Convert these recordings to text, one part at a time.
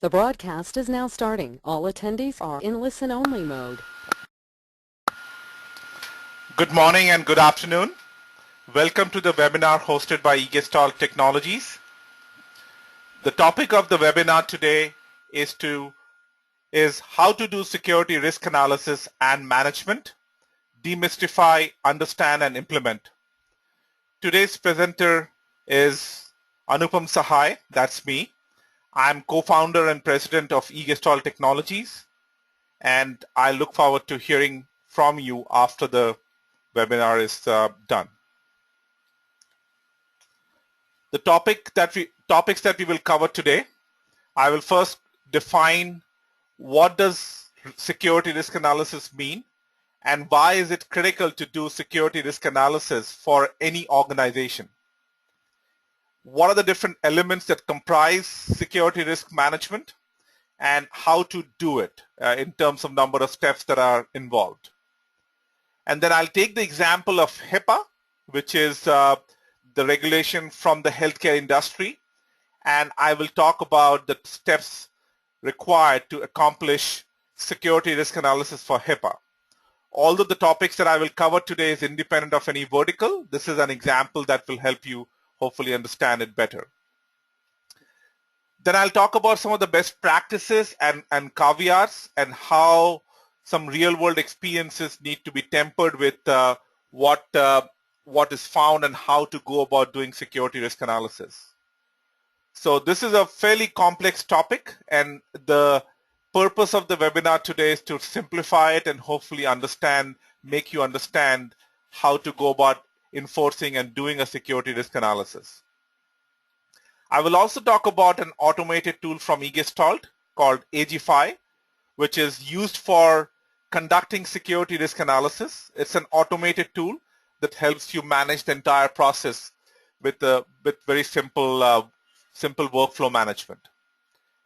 The broadcast is now starting. All attendees are in listen-only mode. Good morning and good afternoon. Welcome to the webinar hosted by Gestalt Technologies. The topic of the webinar today is how to do security risk analysis and management, demystify, understand, and implement. Today's presenter is Anupam Sahai, that's me. I'm co-founder and president of Gestalt Technologies, and I look forward to hearing from you after the webinar is done. The topics that we will cover today, I will first define what does security risk analysis mean and why is it critical to do security risk analysis for any organization. What are the different elements that comprise security risk management and how to do it in terms of number of steps that are involved. And then I'll take the example of HIPAA, which is the regulation from the healthcare industry, and I will talk about the steps required to accomplish security risk analysis for HIPAA. Although the topics that I will cover today is independent of any vertical, this is an example that will help you hopefully understand it better. Then I'll talk about some of the best practices and caveats and how some real-world experiences need to be tempered with what is found and how to go about doing security risk analysis. So this is a fairly complex topic, and the purpose of the webinar today is to simplify it and hopefully make you understand how to go about enforcing and doing a security risk analysis. I will also talk about an automated tool from Gestalt called Aegify, which is used for conducting security risk analysis. It's an automated tool that helps you manage the entire process with very simple workflow management.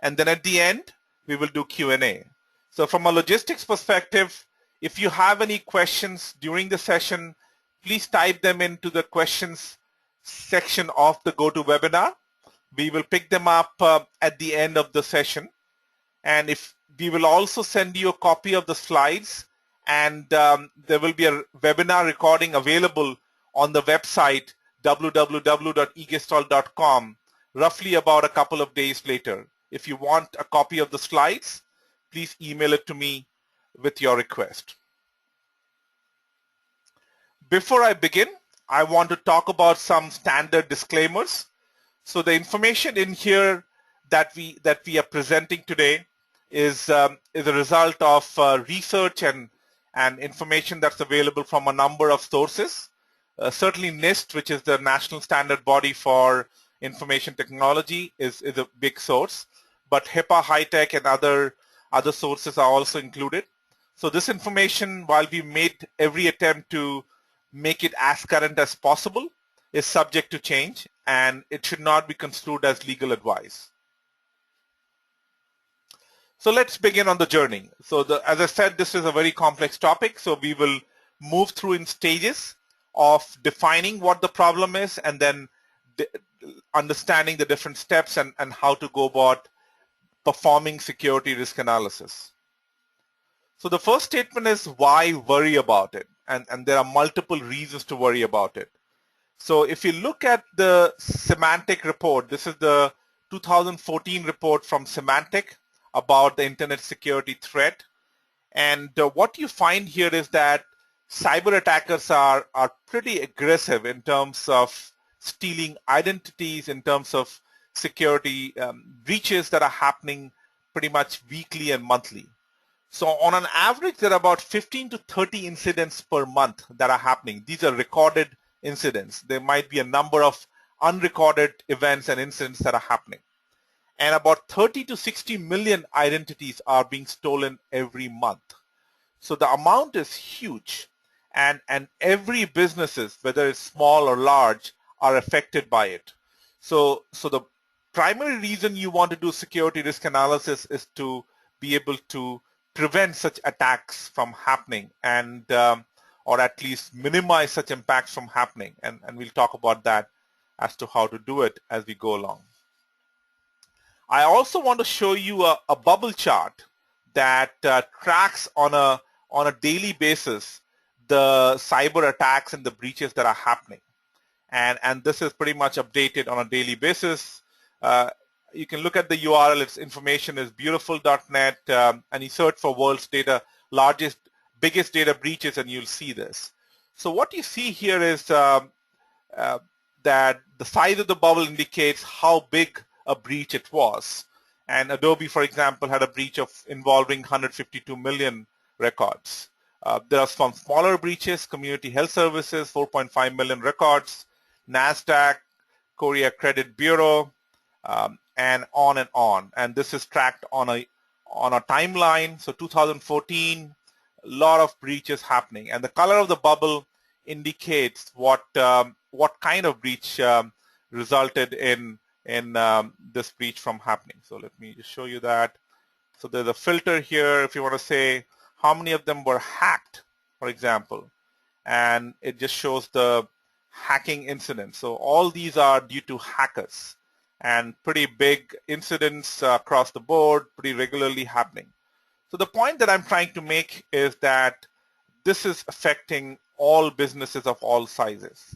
And then at the end, we will do Q&A. So from a logistics perspective, if you have any questions during the session, please type them into the questions section of the GoToWebinar. We will pick them up at the end of the session. And we will also send you a copy of the slides, and there will be a webinar recording available on the website www.egestalt.com roughly about a couple of days later. If you want a copy of the slides, please email it to me with your request. Before I begin, I want to talk about some standard disclaimers. So the information in here that we are presenting today is a result of research and information that's available from a number of sources. Certainly NIST, which is the national standard body for information technology, is a big source, but HIPAA, HITECH, and other sources are also included. So this information, while we made every attempt to make it as current as possible, is subject to change, and it should not be construed as legal advice. So let's begin on the journey. So as I said, this is a very complex topic, so we will move through in stages of defining what the problem is and then understanding the different steps and how to go about performing security risk analysis. So the first statement is why worry about it, and there are multiple reasons to worry about it. So if you look at the Symantec report, this is the 2014 report from Symantec about the internet security threat. And what you find here is that cyber attackers are pretty aggressive in terms of stealing identities, in terms of security breaches that are happening pretty much weekly and monthly. So on an average, there are about 15 to 30 incidents per month that are happening. These are recorded incidents. There might be a number of unrecorded events and incidents that are happening. And about 30 to 60 million identities are being stolen every month. So the amount is huge, and every businesses, whether it's small or large, are affected by it. So the primary reason you want to do security risk analysis is to be able to prevent such attacks from happening and or at least minimize such impacts from happening. And we'll talk about that as to how to do it as we go along. I also want to show you a bubble chart that tracks on a daily basis the cyber attacks and the breaches that are happening. And this is pretty much updated on a daily basis. You can look at the URL. Its information is beautiful.net, and you search for world's biggest data breaches, and you'll see this. So what you see here is that the size of the bubble indicates how big a breach it was. And Adobe, for example, had a breach involving 152 million records. There are some smaller breaches: Community Health Services, 4.5 million records, NASDAQ, Korea Credit Bureau, and on and on. And this is tracked on a timeline. So 2014, a lot of breaches happening, and the color of the bubble indicates what kind of breach resulted in this breach from happening. So let me just show you that. So there's a filter here if you want to say how many of them were hacked, for example, and it just shows the hacking incidents. So all these are due to hackers, and pretty big incidents across the board, pretty regularly happening. So the point that I'm trying to make is that this is affecting all businesses of all sizes.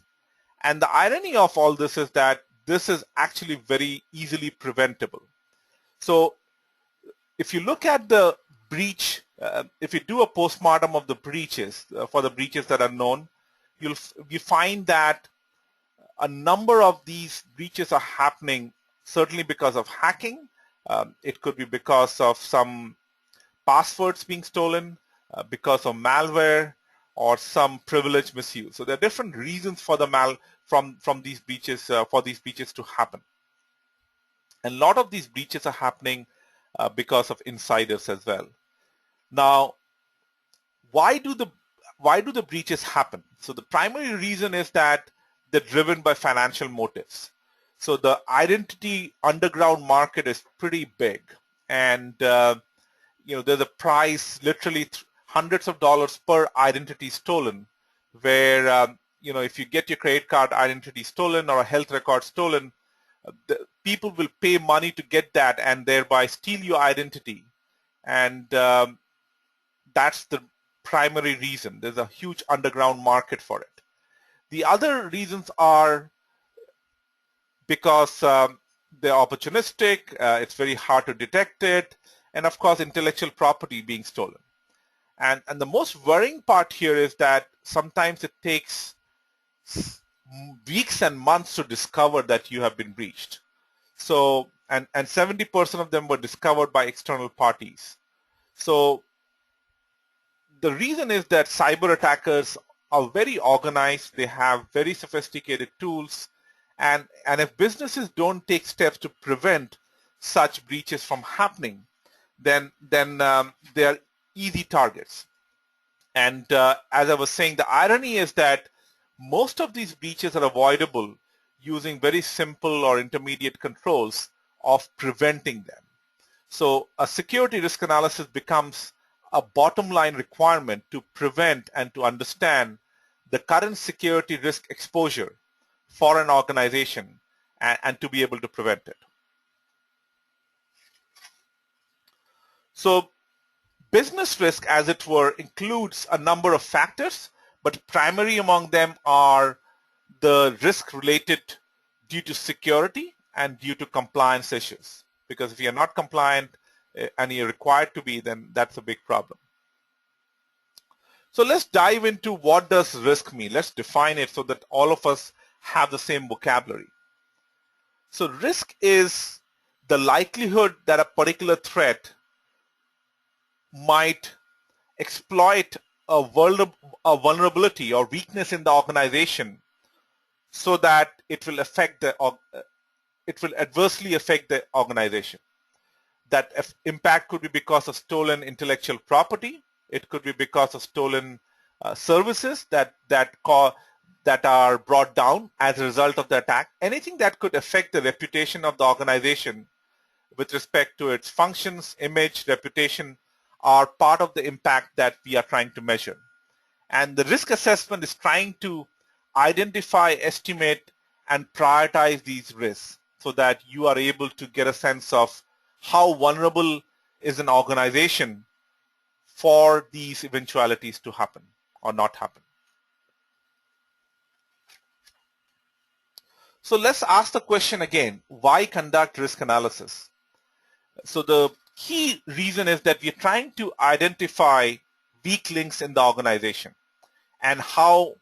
And the irony of all this is that this is actually very easily preventable. So if you look at the breach, if you do a postmortem of the breaches, for the breaches that are known, you find that a number of these breaches are happening certainly because of hacking. It could be because of some passwords being stolen, because of malware, or some privilege misuse. So there are different reasons for the from these breaches for these breaches to happen. And a lot of these breaches are happening because of insiders as well. Now, why do the breaches happen? So the primary reason is that they're driven by financial motives. So the identity underground market is pretty big, and there's a price, literally hundreds of dollars per identity stolen, where if you get your credit card identity stolen or a health record stolen, people will pay money to get that and thereby steal your identity, and that's the primary reason. There's a huge underground market for it. The other reasons are because they're opportunistic, it's very hard to detect it, and of course intellectual property being stolen. And the most worrying part here is that sometimes it takes weeks and months to discover that you have been breached. So, and 70% of them were discovered by external parties. So the reason is that cyber attackers are very organized, they have very sophisticated tools, and if businesses don't take steps to prevent such breaches from happening, then they are easy targets. And as I was saying, the irony is that most of these breaches are avoidable using very simple or intermediate controls of preventing them. So a security risk analysis becomes a bottom line requirement to prevent and to understand the current security risk exposure for an organization and to be able to prevent it. So business risk, as it were, includes a number of factors, but primary among them are the risk related due to security and due to compliance issues. Because if you're not compliant and you're required to be, then that's a big problem. So let's dive into what does risk mean. Let's define it so that all of us have the same vocabulary. So risk is the likelihood that a particular threat might exploit a vulnerability or weakness in the organization so that it will adversely affect the organization. That impact could be because of stolen intellectual property. It could be because of stolen services that are brought down as a result of the attack. Anything that could affect the reputation of the organization with respect to its functions, image, reputation are part of the impact that we are trying to measure. And the risk assessment is trying to identify, estimate, and prioritize these risks so that you are able to get a sense of how vulnerable is an organization for these eventualities to happen or not happen. So let's ask the question again, why conduct risk analysis? So the key reason is that we're trying to identify weak links in the organization and how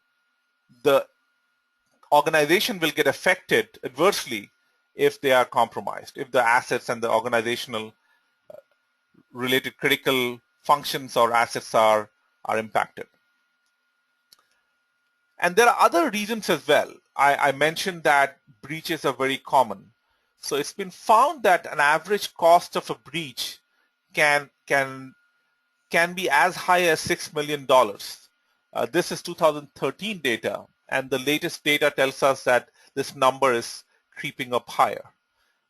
the organization will get affected adversely if they are compromised, if the assets and the organizational related critical functions or assets are impacted. And there are other reasons as well. I mentioned that breaches are very common. So it's been found that an average cost of a breach can be as high as $6 million. This is 2013 data, and the latest data tells us that this number is creeping up higher.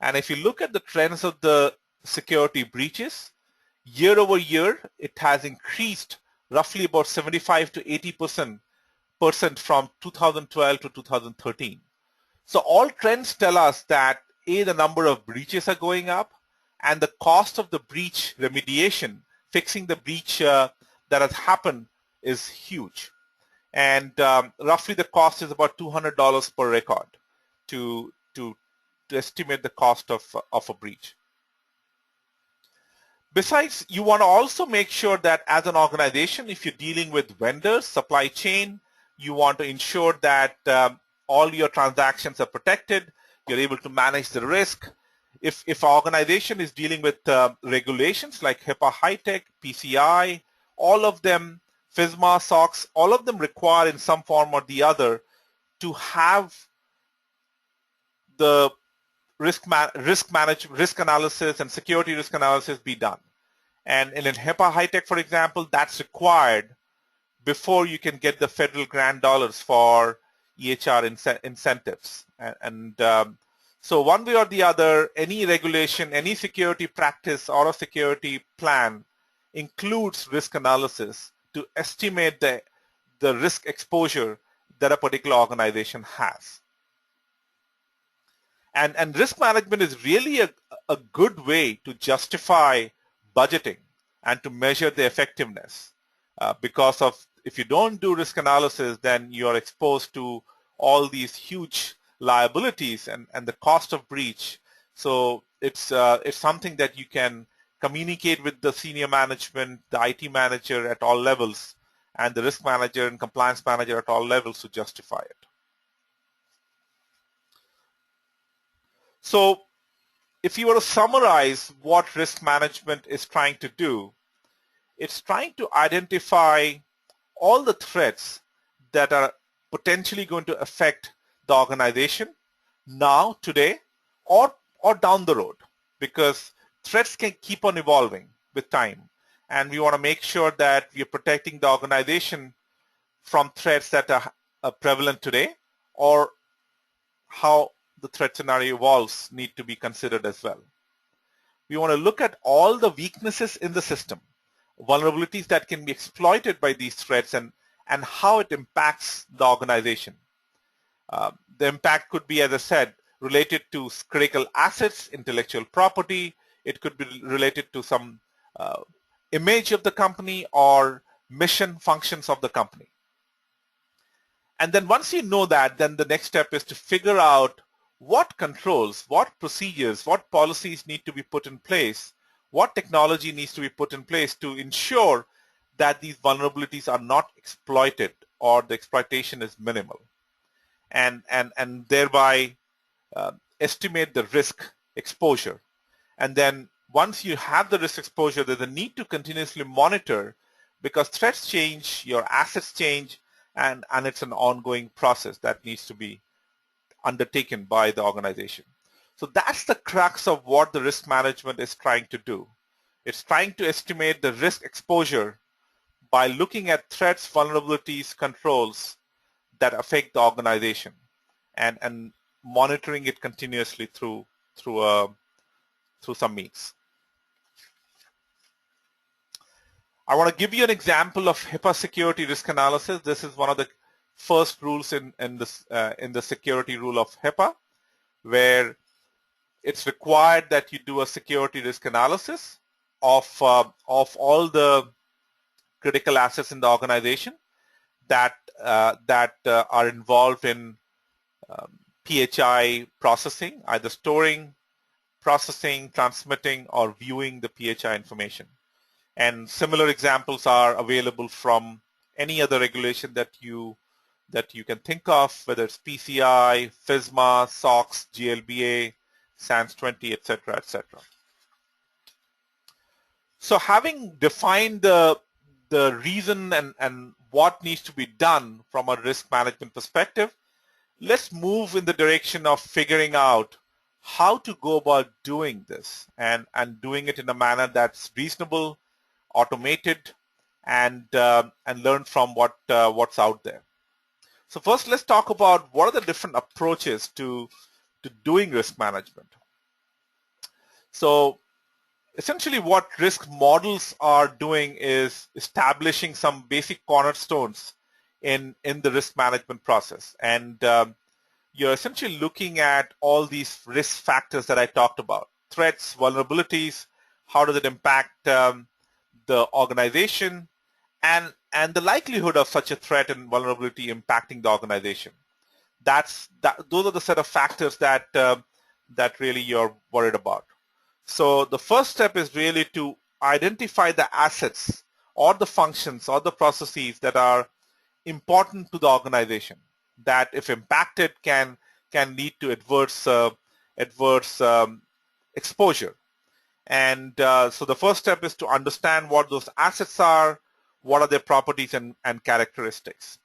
And if you look at the trends of the security breaches, year over year, it has increased roughly about 75 to 80% from 2012 to 2013. So all trends tell us that A, the number of breaches are going up, and the cost of the breach remediation, fixing the breach that has happened, is huge. And roughly the cost is about $200 per record to estimate the cost of a breach. Besides, you want to also make sure that as an organization, if you're dealing with vendors, supply chain, you want to ensure that all your transactions are protected, you're able to manage the risk. If an organization is dealing with regulations like HIPAA High-Tech, PCI, all of them, FISMA, SOX, all of them require in some form or the other to have the risk analysis and security risk analysis be done. And in HIPAA High-Tech, for example, that's required before you can get the federal grant dollars for EHR incentives. So one way or the other, any regulation, any security practice or a security plan includes risk analysis to estimate the risk exposure that a particular organization has. And risk management is really a good way to justify budgeting and to measure the effectiveness. Because if you don't do risk analysis, then you are exposed to all these huge liabilities and the cost of breach. So it's something that you can communicate with the senior management, the IT manager at all levels, and the risk manager and compliance manager at all levels to justify it. So if you were to summarize what risk management is trying to do, it's trying to identify all the threats that are potentially going to affect the organization now, today, or down the road, because threats can keep on evolving with time. And we want to make sure that we are protecting the organization from threats that are prevalent today, or how the threat scenario evolves need to be considered as well. We want to look at all the weaknesses in the system, vulnerabilities that can be exploited by these threats, and how it impacts the organization. The impact could be, as I said, related to critical assets, intellectual property. It could be related to some image of the company or mission functions of the company. And then once you know that, then the next step is to figure out what controls, what procedures, what policies need to be put in place, what technology needs to be put in place to ensure that these vulnerabilities are not exploited or the exploitation is minimal, and thereby estimate the risk exposure. And then once you have the risk exposure, there's a need to continuously monitor, because threats change, your assets change, and it's an ongoing process that needs to be undertaken by the organization. So that's the crux of what the risk management is trying to do. It's trying to estimate the risk exposure by looking at threats, vulnerabilities, controls that affect the organization, and monitoring it continuously through some means. I want to give you an example of HIPAA security risk analysis. This is one of the first rules in the security rule of HIPAA, where it's required that you do a security risk analysis of all the critical assets in the organization that are involved in PHI processing, either storing, processing, transmitting, or viewing the PHI information. And similar examples are available from any other regulation that you can think of, whether it's PCI, FISMA, SOX, GLBA, SANS 20, etc., etc. So having defined the reason and what needs to be done from a risk management perspective, let's move in the direction of figuring out how to go about doing this and doing it in a manner that's reasonable, automated, and learn from what's out there. So first, let's talk about what are the different approaches to doing risk management. So essentially what risk models are doing is establishing some basic cornerstones in the risk management process. And you're essentially looking at all these risk factors that I talked about: threats, vulnerabilities, how does it impact the organization, and the likelihood of such a threat and vulnerability impacting the organization. Those are the set of factors that really you're worried about. So the first step is really to identify the assets or the functions or the processes that are important to the organization, that if impacted can lead to adverse exposure. And so the first step is to understand what those assets are, what are their properties and characteristics.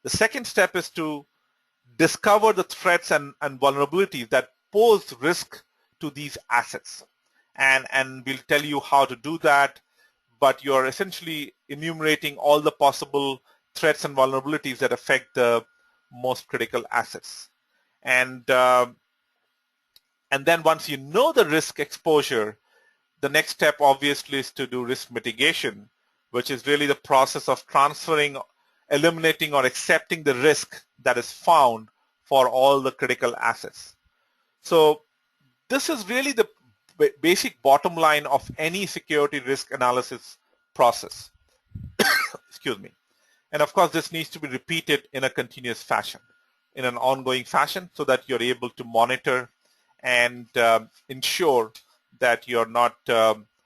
The second step is to discover the threats and vulnerabilities that pose risk to these assets. And we'll tell you how to do that, but you're essentially enumerating all the possible threats and vulnerabilities that affect the most critical assets. And then once you know the risk exposure, the next step obviously is to do risk mitigation, which is really the process of transferring, eliminating, or accepting the risk that is found for all the critical assets. So this is really the basic bottom line of any security risk analysis process. Excuse me. And of course, this needs to be repeated in a continuous fashion, in an ongoing fashion, so that you're able to monitor and ensure that you're not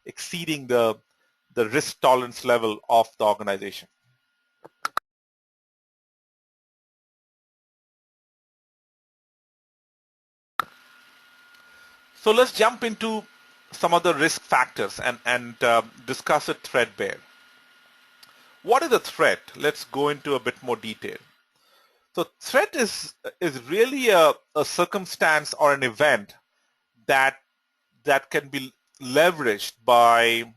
exceeding the risk tolerance level of the organization. So let's jump into some of the risk factors and discuss it threadbare. What is a threat? Let's go into a bit more detail. So threat is really a circumstance or an event that can be leveraged by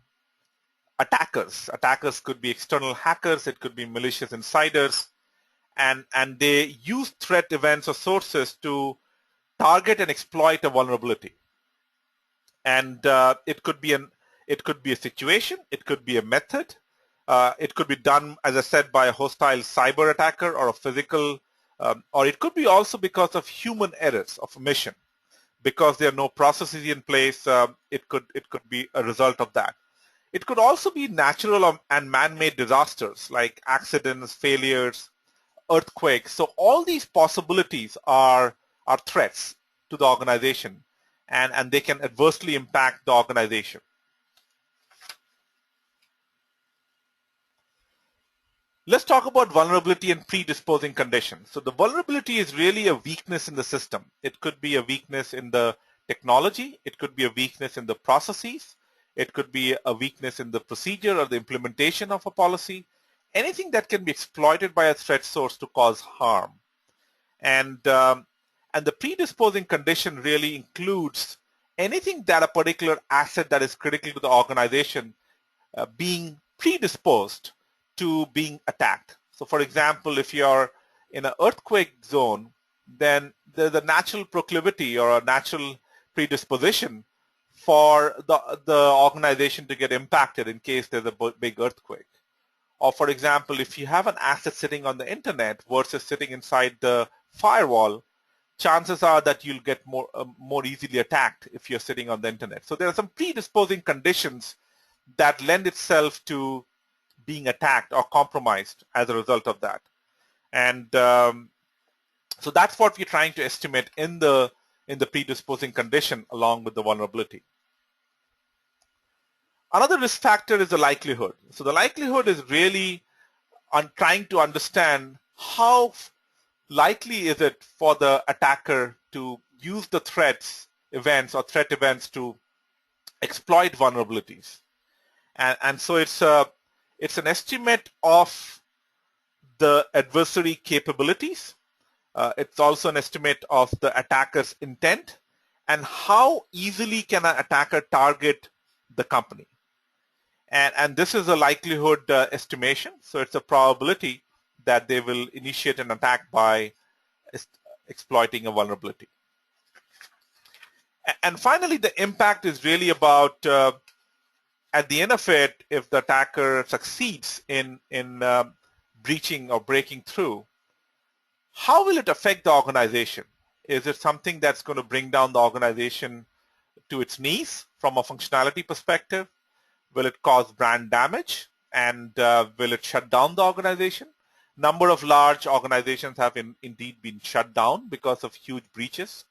attackers. Attackers could be external hackers, it could be malicious insiders, and they use threat events or sources to target and exploit a vulnerability. And it could be a situation, it could be a method, it could be done, as I said, by a hostile cyber attacker or a physical, or it could be also because of human errors of omission. Because there are no processes in place, it could be a result of that. It could also be natural and man-made disasters like accidents, failures, earthquakes. So all these possibilities are threats to the organization, and they can adversely impact the organization. Let's talk about vulnerability and predisposing conditions. So the vulnerability is really a weakness in the system. It could be a weakness in the technology. It could be a weakness in the processes. It could be a weakness in the procedure or the implementation of a policy. Anything that can be exploited by a threat source to cause harm. And the predisposing condition really includes anything that a particular asset that is critical to the organization being predisposed to being attacked. So for example, if you're in an earthquake zone, then there's a natural proclivity or a natural predisposition for the organization to get impacted in case there's a big earthquake. Or for example, if you have an asset sitting on the internet versus sitting inside the firewall, chances are that you'll get more easily attacked if you're sitting on the internet. So there are some predisposing conditions that lend itself to being attacked or compromised as a result of that. And so that's what we're trying to estimate in the predisposing condition along with the vulnerability. Another risk factor is the likelihood. So the likelihood is really on trying to understand how likely is it for the attacker to use the threat events to exploit vulnerabilities. And so it's an estimate of the adversary capabilities. It's also an estimate of the attacker's intent and how easily can an attacker target the company. And this is a likelihood estimation, so it's a probability that they will initiate an attack by exploiting a vulnerability. And finally, the impact is really about, at the end of it, if the attacker succeeds in breaching or breaking through, how will it affect the organization? Is it something that's going to bring down the organization to its knees from a functionality perspective? Will it cause brand damage? And will it shut down the organization? Number of large organizations have indeed been shut down because of huge breaches.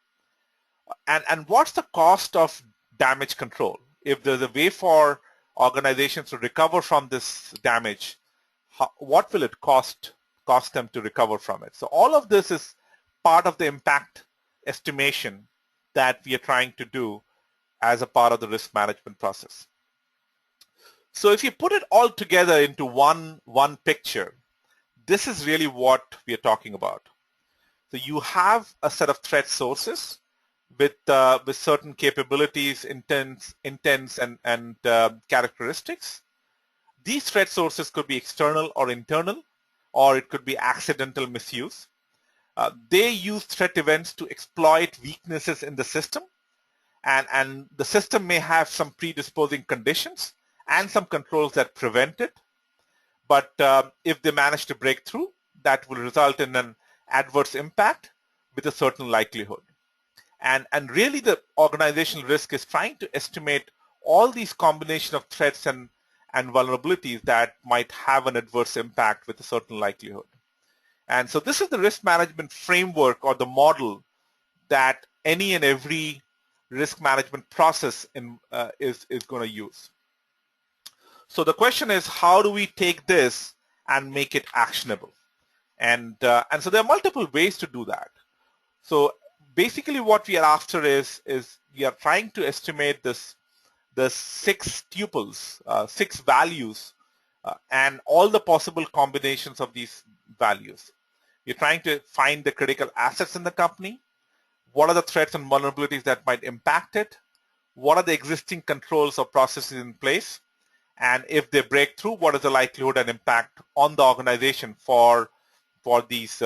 And what's the cost of damage control? If there's a way for organizations to recover from this damage, what will it cost them to recover from it? So all of this is part of the impact estimation that we are trying to do as a part of the risk management process. So if you put it all together into one picture, this is really what we are talking about. So you have a set of threat sources with certain capabilities, intents, and characteristics. These threat sources could be external or internal, or it could be accidental misuse. They use threat events to exploit weaknesses in the system, and the system may have some predisposing conditions and some controls that prevent it. But if they manage to break through, that will result in an adverse impact with a certain likelihood. And really the organizational risk is trying to estimate all these combination of threats and vulnerabilities that might have an adverse impact with a certain likelihood. And so this is the risk management framework or the model that any and every risk management process is going to use. So the question is, how do we take this and make it actionable? And so there are multiple ways to do that. So basically what we are after is we are trying to estimate the 6 tuples, 6 values, and all the possible combinations of these values. We're trying to find the critical assets in the company. What are the threats and vulnerabilities that might impact it? What are the existing controls or processes in place? And if they break through, what is the likelihood and impact on the organization for this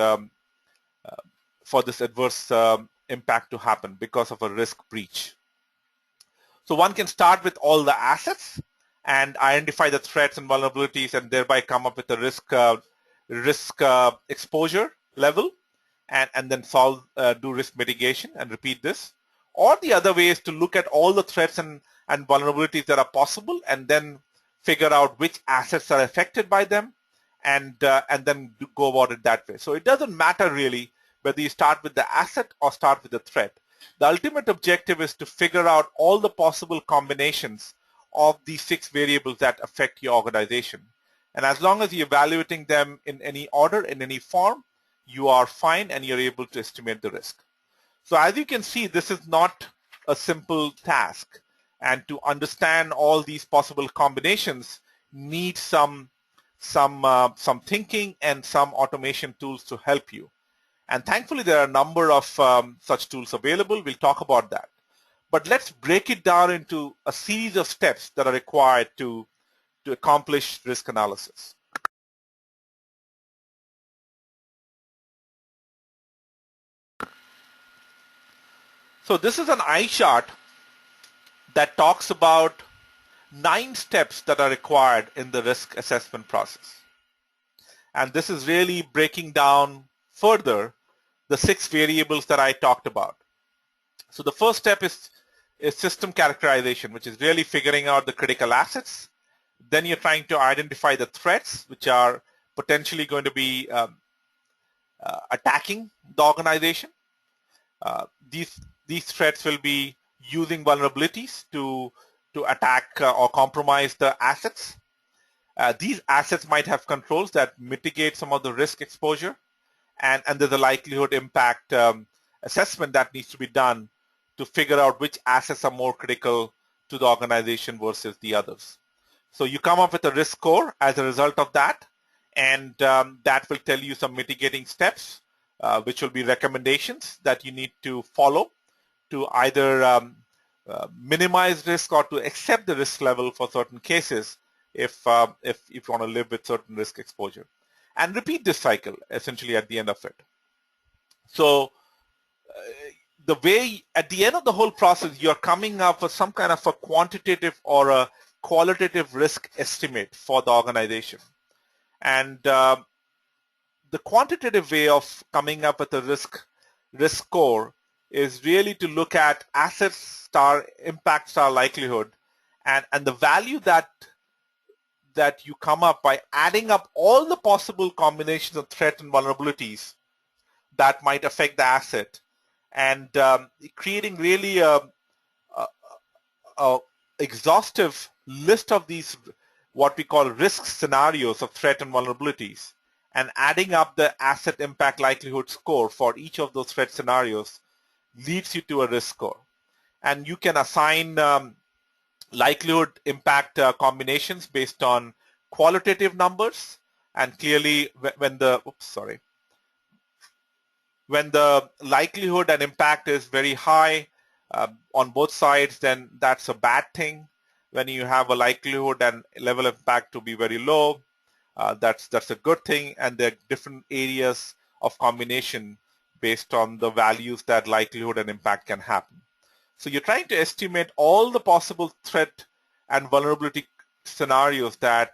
adverse impact to happen because of a risk breach? So one can start with all the assets and identify the threats and vulnerabilities and thereby come up with a risk exposure level and then do risk mitigation and repeat this. Or the other way is to look at all the threats and vulnerabilities that are possible and then figure out which assets are affected by them and then go about it that way. So it doesn't matter really whether you start with the asset or start with the threat. The ultimate objective is to figure out all the possible combinations of these 6 variables that affect your organization. And as long as you're evaluating them in any order, in any form, you are fine and you're able to estimate the risk. So as you can see, this is not a simple task. And to understand all these possible combinations need some thinking and some automation tools to help you. And thankfully, there are a number of such tools available. We'll talk about that. But let's break it down into a series of steps that are required to accomplish risk analysis. So this is an eye chart that talks about 9 steps that are required in the risk assessment process. And this is really breaking down further the 6 variables that I talked about. So the first step is system characterization, which is really figuring out the critical assets. Then you're trying to identify the threats, which are potentially going to be attacking the organization. These threats will be using vulnerabilities to attack or compromise the assets. These assets might have controls that mitigate some of the risk exposure, and there's a likelihood impact assessment that needs to be done to figure out which assets are more critical to the organization versus the others. So you come up with a risk score as a result of that, and that will tell you some mitigating steps, which will be recommendations that you need to follow to either minimize risk or to accept the risk level for certain cases if you want to live with certain risk exposure. And repeat this cycle essentially at the end of it. So the way at the end of the whole process, you're coming up with some kind of a quantitative or a qualitative risk estimate for the organization. And the quantitative way of coming up with a risk score is really to look at assets star, impact star likelihood, and the value that you come up by adding up all the possible combinations of threat and vulnerabilities that might affect the asset, and creating really a exhaustive list of these what we call risk scenarios of threat and vulnerabilities, and adding up the asset impact likelihood score for each of those threat scenarios leads you to a risk score. And you can assign likelihood impact combinations based on qualitative numbers, and clearly when the likelihood and impact is very high on both sides, then that's a bad thing. When you have a likelihood and level of impact to be very low, that's a good thing, and there are different areas of combination based on the values that likelihood and impact can happen. So you're trying to estimate all the possible threat and vulnerability scenarios that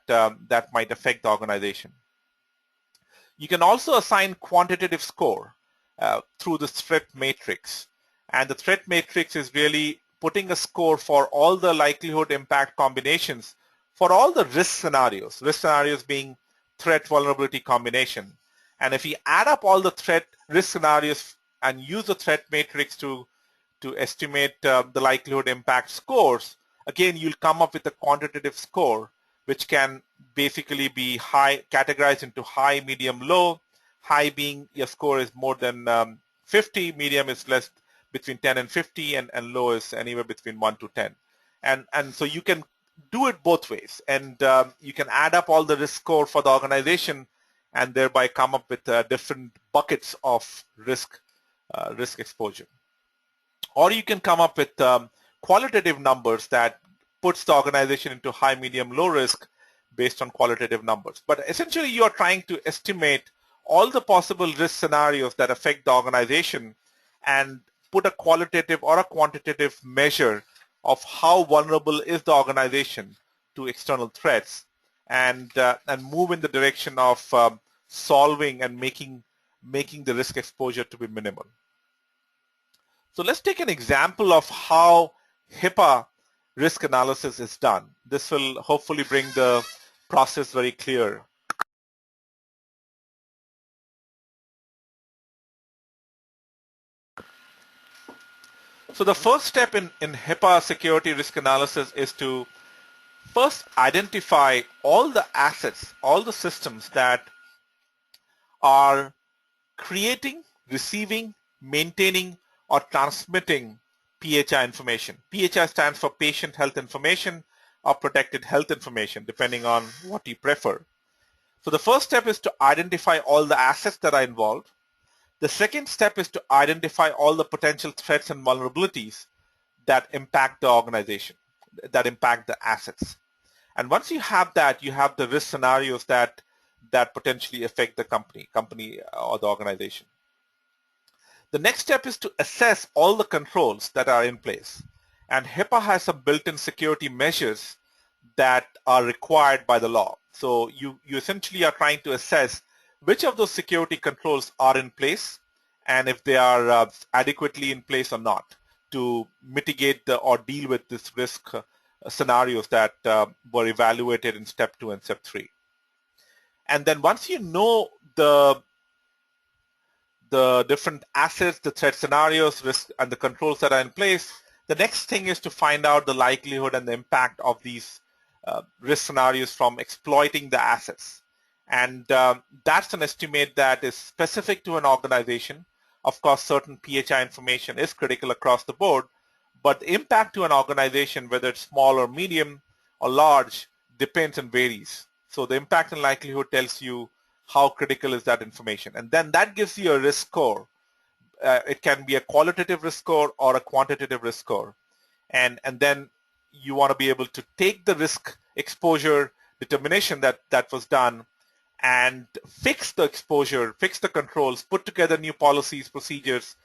might affect the organization. You can also assign quantitative score through the threat matrix. And the threat matrix is really putting a score for all the likelihood impact combinations for all the risk scenarios being threat vulnerability combination. And if we add up all the threat risk scenarios and use the threat matrix to estimate the likelihood impact scores, again, you'll come up with a quantitative score, which can basically be categorized into high, medium, low. High being your score is more than 50, medium is less between 10 and 50, and low is anywhere between 1 to 10. And so you can do it both ways, and you can add up all the risk score for the organization and thereby come up with different buckets of risk exposure. Or you can come up with qualitative numbers that puts the organization into high, medium, low risk based on qualitative numbers. But essentially, you are trying to estimate all the possible risk scenarios that affect the organization and put a qualitative or a quantitative measure of how vulnerable is the organization to external threats, and move in the direction of solving and making the risk exposure to be minimal. So let's take an example of how HIPAA risk analysis is done. This will hopefully bring the process very clear. So the first step in HIPAA security risk analysis is to first identify all the assets, all the systems that are creating, receiving, maintaining, or transmitting PHI information. PHI stands for patient health information or protected health information, depending on what you prefer. So the first step is to identify all the assets that are involved. The second step is to identify all the potential threats and vulnerabilities that impact the organization, that impact the assets. And once you have that, you have the risk scenarios that potentially affect the company or the organization. The next step is to assess all the controls that are in place. And HIPAA has some built-in security measures that are required by the law. So you essentially are trying to assess which of those security controls are in place and if they are adequately in place or not to mitigate or deal with this risk scenarios that were evaluated in step 2 and step 3. And then once you know the different assets, the threat scenarios, risk, and the controls that are in place, the next thing is to find out the likelihood and the impact of these risk scenarios from exploiting the assets. And that's an estimate that is specific to an organization. Of course, certain PHI information is critical across the board, but the impact to an organization, whether it's small or medium or large, depends and varies. So the impact and likelihood tells you how critical is that information. And then that gives you a risk score. It can be a qualitative risk score or a quantitative risk score. And then you want to be able to take the risk exposure determination that was done and fix the exposure, fix the controls, put together new policies, procedures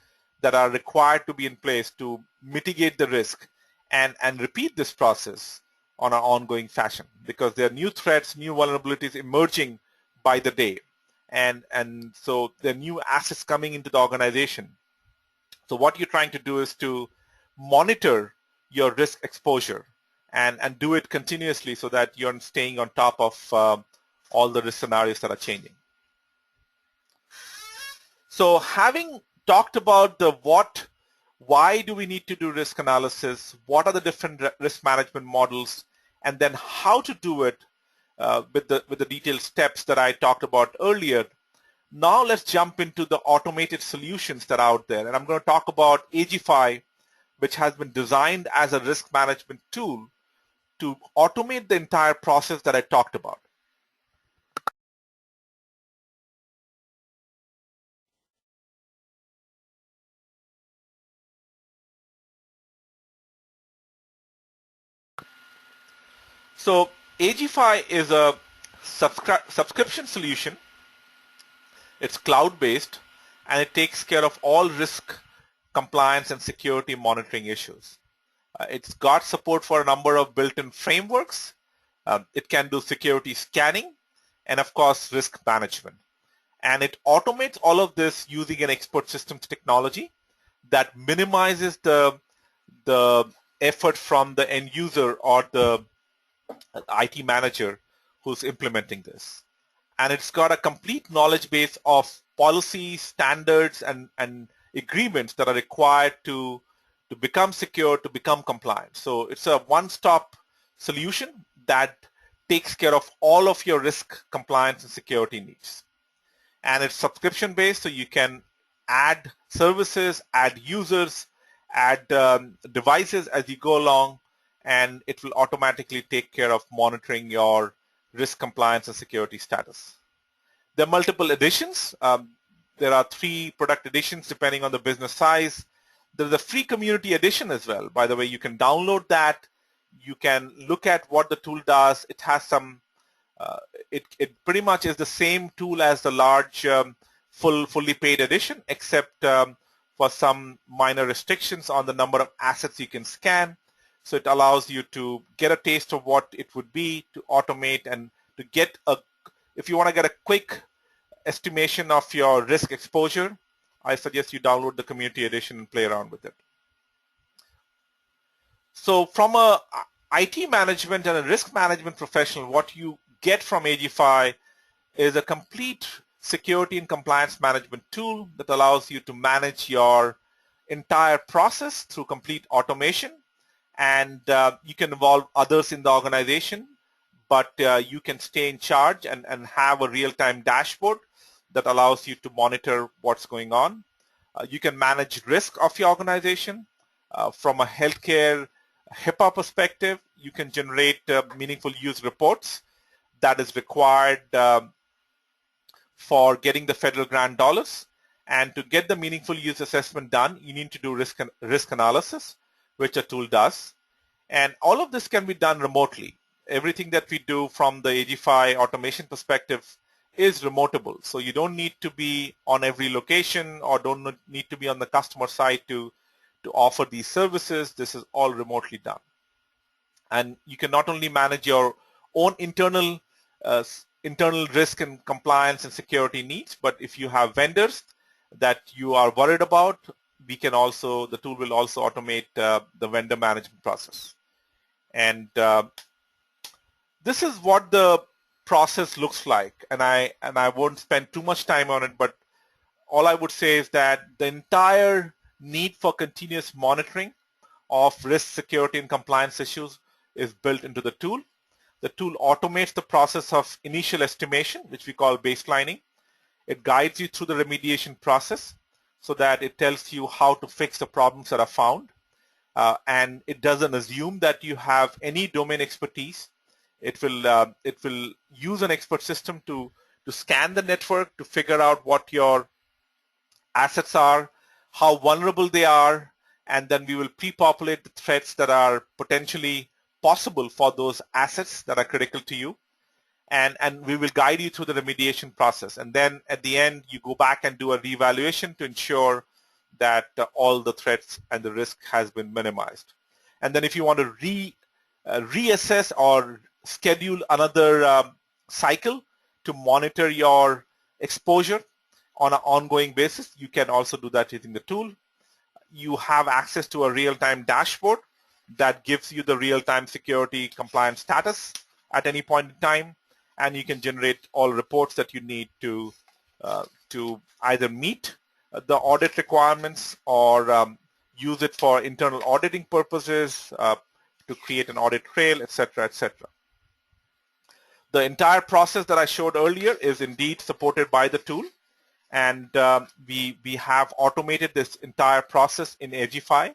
that are required to be in place to mitigate the risk, and repeat this process on an ongoing fashion, because there are new threats, new vulnerabilities emerging by the day. And so there are new assets coming into the organization. So what you're trying to do is to monitor your risk exposure and do it continuously so that you're staying on top of all the risk scenarios that are changing. So having talked about the what, why do we need to do risk analysis, what are the different risk management models, and then how to do it with the detailed steps that I talked about earlier. Now let's jump into the automated solutions that are out there. And I'm going to talk about Aegify, which has been designed as a risk management tool to automate the entire process that I talked about. So Aegify is a subscription solution. It's cloud-based, and it takes care of all risk, compliance, and security monitoring issues. It's got support for a number of built-in frameworks. It can do security scanning and, of course, risk management. And it automates all of this using an expert systems technology that minimizes the effort from the end user or the IT manager who's implementing this. And it's got a complete knowledge base of policies, standards, and agreements that are required to become secure, to become compliant. So it's a one-stop solution that takes care of all of your risk, compliance, and security needs. And it's subscription-based, so you can add services, add users, add devices as you go along, and it will automatically take care of monitoring your risk, compliance, and security status. There are multiple editions. There are 3 product editions depending on the business size. There's a free community edition as well. By the way, you can download that. You can look at what the tool does. It has some, it pretty much is the same tool as the large fully paid edition, except for some minor restrictions on the number of assets you can scan. So it allows you to get a taste of what it would be to automate and to get if you want to get a quick estimation of your risk exposure, I suggest you download the community edition and play around with it. So from a IT management and a risk management professional, what you get from Aegify is a complete security and compliance management tool that allows you to manage your entire process through complete automation. And you can involve others in the organization, but you can stay in charge and have a real-time dashboard that allows you to monitor what's going on. You can manage risk of your organization. From a healthcare HIPAA perspective, you can generate meaningful use reports that is required for getting the federal grant dollars. And to get the meaningful use assessment done, you need to do risk analysis, which a tool does. And all of this can be done remotely. Everything that we do from the Aegify automation perspective is remotable. So you don't need to be on every location or don't need to be on the customer side to offer these services. This is all remotely done. And you can not only manage your own internal risk and compliance and security needs, but if you have vendors, that you are worried about, the tool will also automate the vendor management process. And this is what the process looks like, and I won't spend too much time on it, but all I would say is that the entire need for continuous monitoring of risk, security, and compliance issues is built into the tool. The tool automates the process of initial estimation, which we call baselining. It guides you through the remediation process so that it tells you how to fix the problems that are found. And it doesn't assume that you have any domain expertise. It will use an expert system to scan the network to figure out what your assets are, how vulnerable they are, and then we will pre-populate the threats that are potentially possible for those assets that are critical to you. And we will guide you through the remediation process. And then at the end, you go back and do a reevaluation to ensure that all the threats and the risk has been minimized. And then if you want to reassess or schedule another cycle to monitor your exposure on an ongoing basis, you can also do that using the tool. You have access to a real-time dashboard that gives you the real-time security compliance status at any point in time, and you can generate all reports that you need to either meet the audit requirements or use it for internal auditing purposes, to create an audit trail, etc., etc. The entire process that I showed earlier is indeed supported by the tool, and we have automated this entire process in Aegify,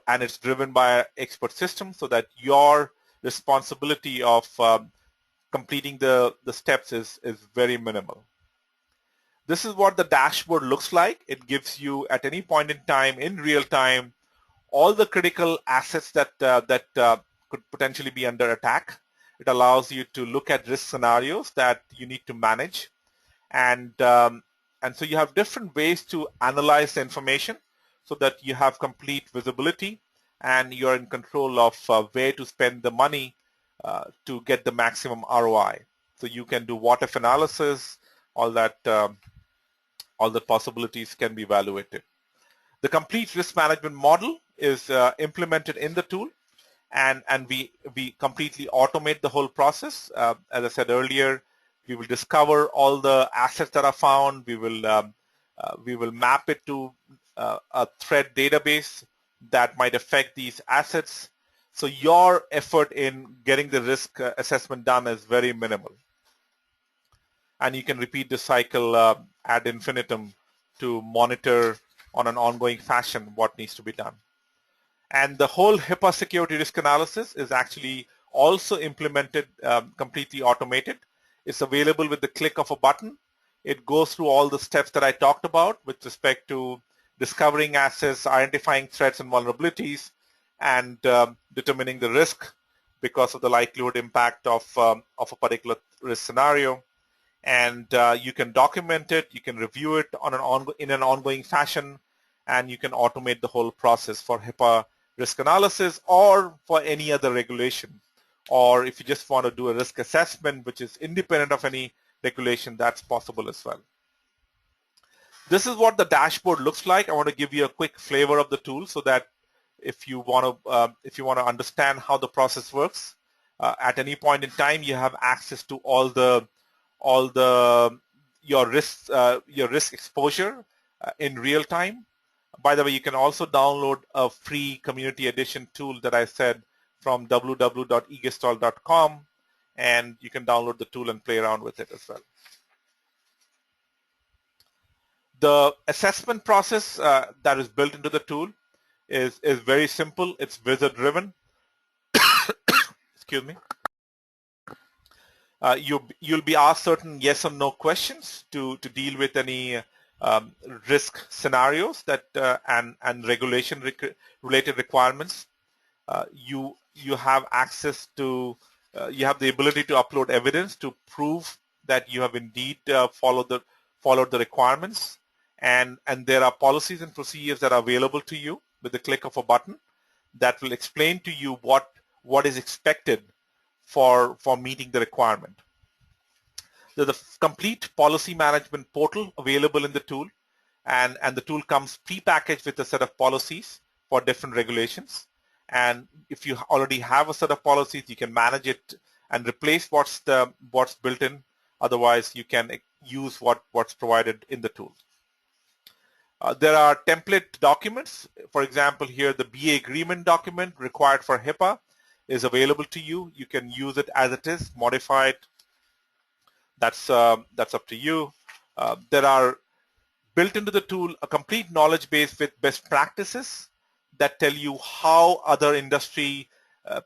and it's driven by an expert system so that your responsibility of completing the steps is very minimal. This is what the dashboard looks like. It gives you at any point in time, in real time, all the critical assets that could potentially be under attack. It allows you to look at risk scenarios that you need to manage, and so you have different ways to analyze the information so that you have complete visibility and you're in control of where to spend the money to get the maximum ROI. So you can do what-if analysis, all the possibilities can be evaluated. The complete risk management model is implemented in the tool, and we completely automate the whole process. As I said earlier, we will discover all the assets that are found. We will map it to a threat database that might affect these assets. So your effort in getting the risk assessment done is very minimal. And you can repeat the cycle ad infinitum to monitor on an ongoing fashion what needs to be done. And the whole HIPAA security risk analysis is actually also implemented, completely automated. It's available with the click of a button. It goes through all the steps that I talked about with respect to discovering assets, identifying threats and vulnerabilities, and determining the risk because of the likelihood impact of a particular risk scenario. And you can document it, you can review it in an ongoing fashion, and you can automate the whole process for HIPAA risk analysis or for any other regulation. Or if you just want to do a risk assessment which is independent of any regulation, that's possible as well. This is what the dashboard looks like. I want to give you a quick flavor of the tool so that if you want to understand how the process works, at any point in time you have access to your risk exposure in real time. By the way, you can also download a free community edition tool that I said from www.egestalt.com, and you can download the tool and play around with it as well. The assessment process that is built into the tool is very simple. It's wizard driven. Excuse me. You'll be asked certain yes or no questions to deal with any risk scenarios that and regulation related requirements. You have access to you have the ability to upload evidence to prove that you have indeed followed the requirements, and there are policies and procedures that are available to you with the click of a button that will explain to you what is expected for meeting the requirement. There's a complete policy management portal available in the tool, and the tool comes pre-packaged with a set of policies for different regulations. And if you already have a set of policies, you can manage it and replace what's built in. Otherwise, you can use what's provided in the tool. There are template documents. For example, here the BA agreement document required for HIPAA is available to you. You can use it as it is, modify it. That's up to you. There are built into the tool a complete knowledge base with best practices that tell you how other industry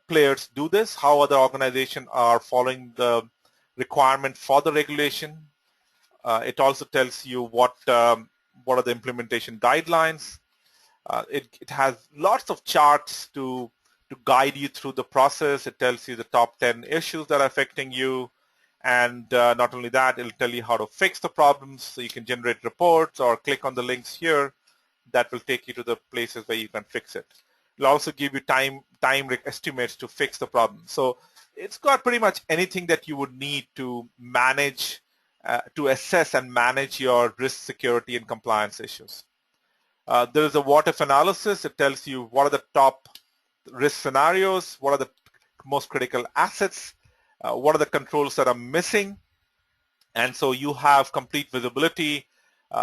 players do this, how other organizations are following the requirement for the regulation. It also tells you what are the implementation guidelines. It has lots of charts to guide you through the process. It tells you the top 10 issues that are affecting you. And not only that, it'll tell you how to fix the problems. So you can generate reports or click on the links here that will take you to the places where you can fix it. It'll also give you time estimates to fix the problem. So it's got pretty much anything that you would need to manage, to assess and manage your risk, security, and compliance issues. There is a what-if analysis. It tells you what are the top risk scenarios, what are the most critical assets, what are the controls that are missing, and so you have complete visibility.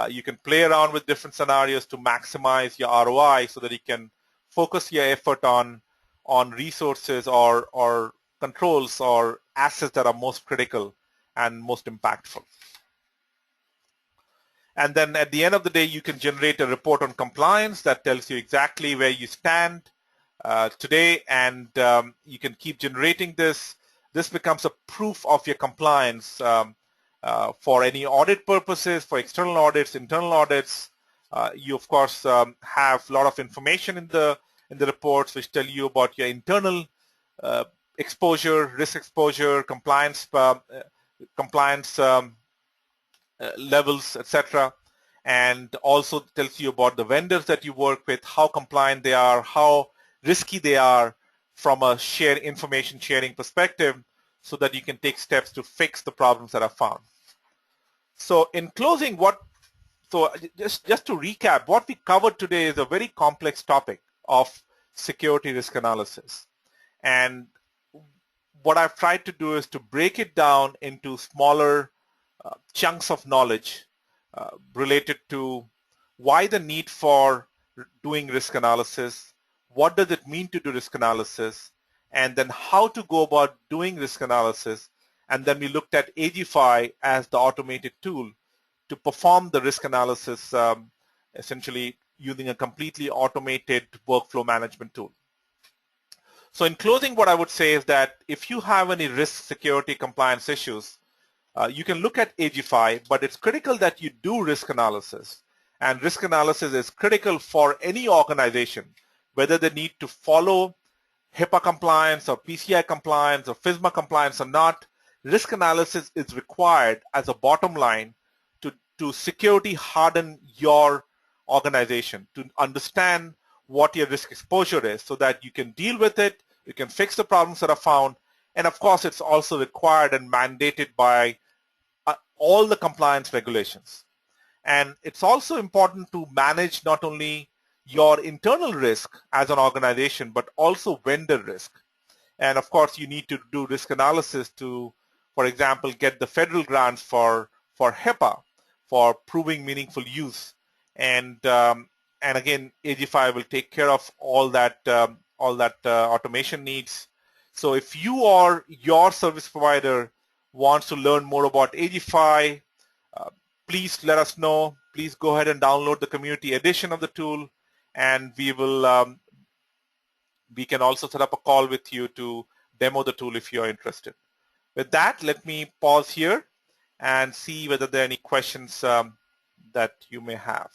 You can play around with different scenarios to maximize your ROI so that you can focus your effort on resources or controls or assets that are most critical and most impactful. And then at the end of the day, you can generate a report on compliance that tells you exactly where you stand today, and you can keep generating this. This becomes a proof of your compliance for any audit purposes, for external audits, internal audits. You of course have a lot of information in the reports which tell you about your internal exposure, risk exposure, compliance levels, etc. And also tells you about the vendors that you work with, how compliant they are, how risky they are from a information sharing perspective, so that you can take steps to fix the problems that are found. So in closing, just to recap, what we covered today is a very complex topic of security risk analysis. And what I've tried to do is to break it down into smaller chunks of knowledge related to why the need for doing risk analysis, what does it mean to do risk analysis, and then how to go about doing risk analysis. And then we looked at Aegify as the automated tool to perform the risk analysis, essentially using a completely automated workflow management tool. So in closing, what I would say is that if you have any risk, security, compliance issues, you can look at Aegify, but it's critical that you do risk analysis. And risk analysis is critical for any organization, whether they need to follow HIPAA compliance or PCI compliance or FISMA compliance or not. Risk analysis is required as a bottom line to security harden your organization, to understand what your risk exposure is so that you can deal with it, you can fix the problems that are found, and of course it's also required and mandated by all the compliance regulations. And it's also important to manage not only your internal risk as an organization, but also vendor risk. And of course, you need to do risk analysis to, for example, get the federal grants for HIPAA, for proving meaningful use. And again, Aegify will take care of all that automation needs. So if you or your service provider wants to learn more about Aegify, please let us know. Please go ahead and download the community edition of the tool, and we can also set up a call with you to demo the tool if you are interested. With that, let me pause here and see whether there are any questions that you may have.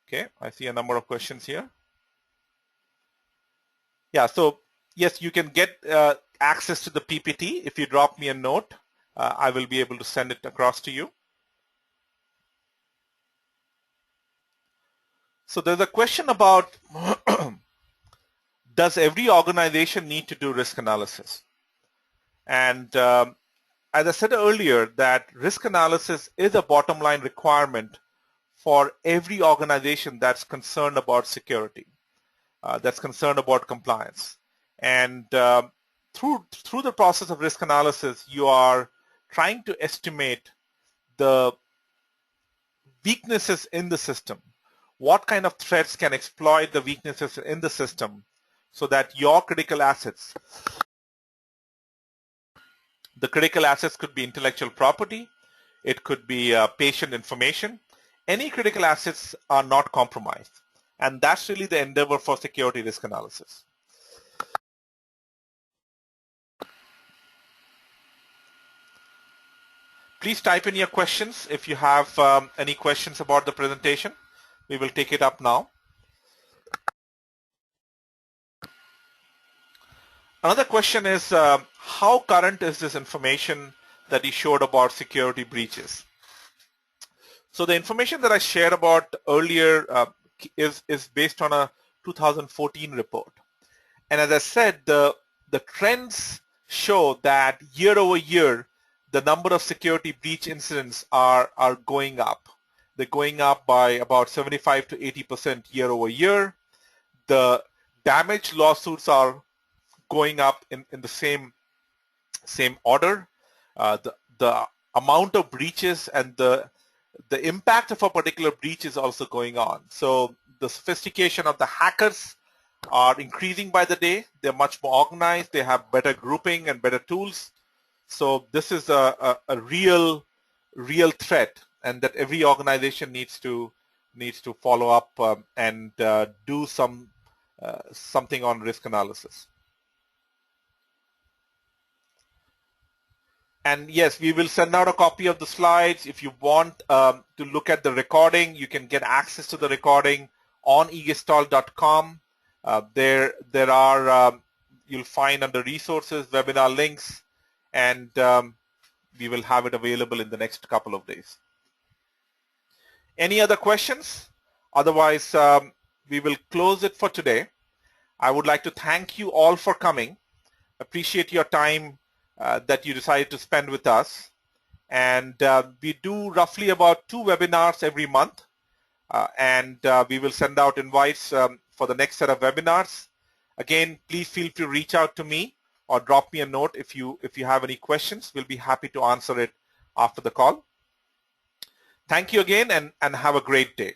Okay, I see a number of questions here. Yeah, so yes, you can get access to the PPT. If you drop me a note, I will be able to send it across to you. So there's a question about does every organization need to do risk analysis? And as I said earlier, that risk analysis is a bottom line requirement for every organization that's concerned about security, that's concerned about compliance. And through the process of risk analysis, you are trying to estimate the weaknesses in the system. What kind of threats can exploit the weaknesses in the system so that your critical assets, the critical assets could be intellectual property, it could be patient information. Any critical assets are not compromised. And that's really the endeavor for security risk analysis. Please type in your questions if you have any questions about the presentation. We will take it up now. Another question is, how current is this information that you showed about security breaches? So the information that I shared about earlier is based on a 2014 report. And as I said, the trends show that year over year, the number of security breach incidents are going up. They're going up by about 75 to 80% year over year. The damage lawsuits are going up in the same order. The amount of breaches and the impact of a particular breach is also going on. So the sophistication of the hackers are increasing by the day. They're much more organized. They have better grouping and better tools. So this is a real threat, and that every organization needs to follow up and do something on risk analysis. And yes, we will send out a copy of the slides. If you want to look at the recording, you can get access to the recording on egestalt.com. There are, you'll find under resources, webinar links, and we will have it available in the next couple of days. Any other questions? Otherwise, we will close it for today. I would like to thank you all for coming. Appreciate your time that you decided to spend with us. And we do roughly about 2 webinars every month. And we will send out invites for the next set of webinars. Again, please feel free to reach out to me or drop me a note if you have any questions. We'll be happy to answer it after the call. Thank you again, and have a great day.